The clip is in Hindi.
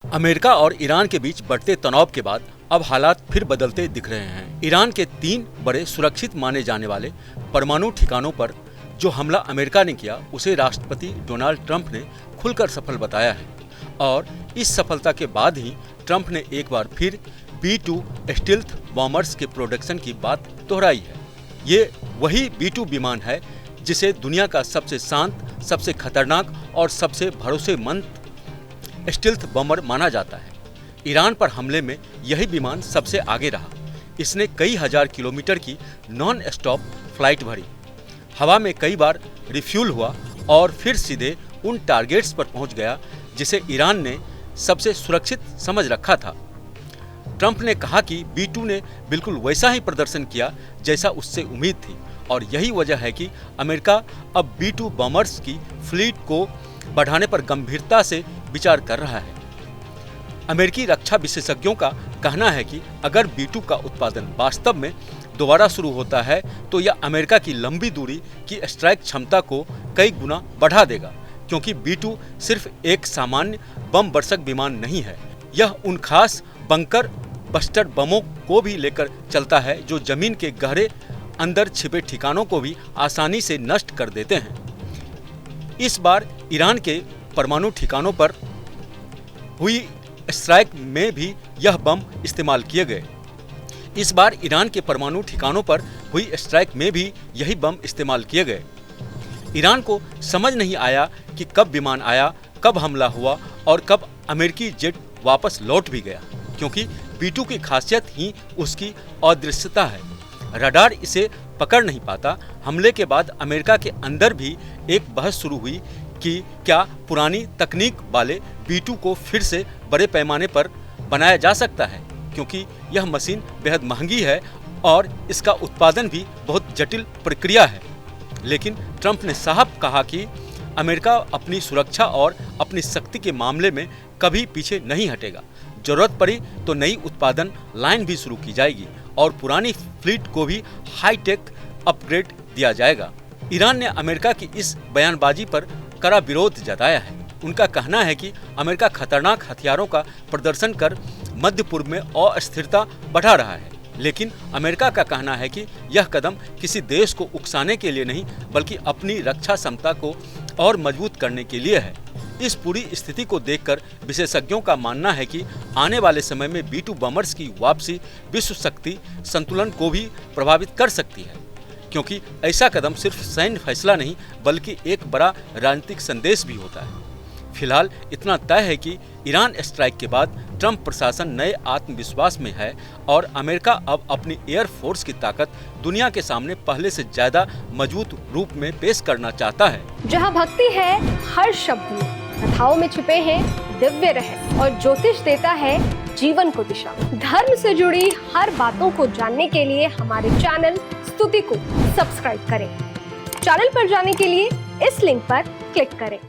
अमेरिका और ईरान के बीच बढ़ते तनाव के बाद अब हालात फिर बदलते दिख रहे हैं। ईरान के 3 बड़े सुरक्षित माने जाने वाले परमाणु ठिकानों पर जो हमला अमेरिका ने किया उसे राष्ट्रपति डोनाल्ड ट्रंप ने खुलकर सफल बताया है और इस सफलता के बाद ही ट्रंप ने एक बार फिर B-2 स्टील्थ बॉम्बर्स के प्रोडक्शन की बात दोहराई है। ये वही B-2 विमान है जिसे दुनिया का सबसे शांत, सबसे खतरनाक और सबसे भरोसेमंद स्टील्थ बॉम्बर माना जाता है। ईरान पर हमले में यही विमान सबसे आगे रहा। इसने कई हजार किलोमीटर की नॉन स्टॉप फ्लाइट भरी, हवा में कई बार रिफ्यूल हुआ और फिर सीधे उन टारगेट्स पर पहुंच गया जिसे ईरान ने सबसे सुरक्षित समझ रखा था। ट्रंप ने कहा कि B-2 ने बिल्कुल वैसा ही प्रदर्शन किया जैसा उससे उम्मीद थी और यही वजह है कि अमेरिका अब B-2 बॉम्बर्स की फ्लीट को बढ़ाने पर गंभीरता से विचार कर रहा है। अमेरिकी रक्षा विशेषज्ञों का कहना है कि अगर B-2 का उत्पादन वास्तव में दोबारा शुरू होता है तो यह अमेरिका की लंबी दूरी की स्ट्राइक क्षमता को कई गुना बढ़ा देगा, क्योंकि B-2 सिर्फ एक सामान्य बम वर्षक विमान नहीं है। यह उन खास बंकर बस्टर बमों को भी लेकर चलता है जो जमीन के गहरे अंदर छिपे ठिकानों को भी आसानी से नष्ट कर देते हैं। इस बार ईरान के परमाणु ठिकानों पर हुई स्ट्राइक में भी यह बम इस्तेमाल किए गए। इस बार ईरान के परमाणु ठिकानों पर हुई स्ट्राइक में भी यही बम इस्तेमाल किए गए। ईरान को समझ नहीं आया कि कब विमान आया, कब हमला हुआ और कब अमेरिकी जेट वापस लौट भी गया, क्योंकि B-2 की खासियत ही उसकी अदृश्यता है। रडार इसे पकड़ नहीं पाता। हमले के बाद अमेरिका के अंदर भी एक बहस शुरू हुई कि क्या पुरानी तकनीक वाले B-2 को फिर से बड़े पैमाने पर बनाया जा सकता है, क्योंकि यह मशीन बेहद महंगी है और इसका उत्पादन भी बहुत जटिल प्रक्रिया है। लेकिन ट्रंप ने साफ कहा कि अमेरिका अपनी सुरक्षा और अपनी शक्ति के मामले में कभी पीछे नहीं हटेगा। जरूरत पड़ी तो नई उत्पादन लाइन भी शुरू की जाएगी और पुरानी फ्लीट को भी हाईटेक अपग्रेड दिया जाएगा। ईरान ने अमेरिका की इस बयानबाजी पर कड़ा विरोध जताया है। उनका कहना है कि अमेरिका खतरनाक हथियारों का प्रदर्शन कर मध्य पूर्व में अस्थिरता बढ़ा रहा है, लेकिन अमेरिका का कहना है कि यह कदम किसी देश को उकसाने के लिए नहीं बल्कि अपनी रक्षा क्षमता को और मजबूत करने के लिए है। इस पूरी स्थिति को देखकर विशेषज्ञों का मानना है कि आने वाले समय में B-2 बॉम्बर्स की वापसी विश्व शक्ति संतुलन को भी प्रभावित कर सकती है, क्योंकि ऐसा कदम सिर्फ सैन्य फैसला नहीं बल्कि एक बड़ा राजनीतिक संदेश भी होता है। फिलहाल इतना तय है कि ईरान स्ट्राइक के बाद ट्रंप प्रशासन नए आत्मविश्वास में है और अमेरिका अब अपनी एयर फोर्स की ताकत दुनिया के सामने पहले से ज्यादा मजबूत रूप में पेश करना चाहता है। जहां भक्ति है हर शब्द में, कथाओं में छुपे हैं दिव्य रहस्य और ज्योतिष देता है जीवन को दिशा। धर्म से जुड़ी हर बातों को जानने के लिए हमारे चैनल स्तुति को सब्सक्राइब करें। चैनल पर जाने के लिए इस लिंक पर क्लिक करें।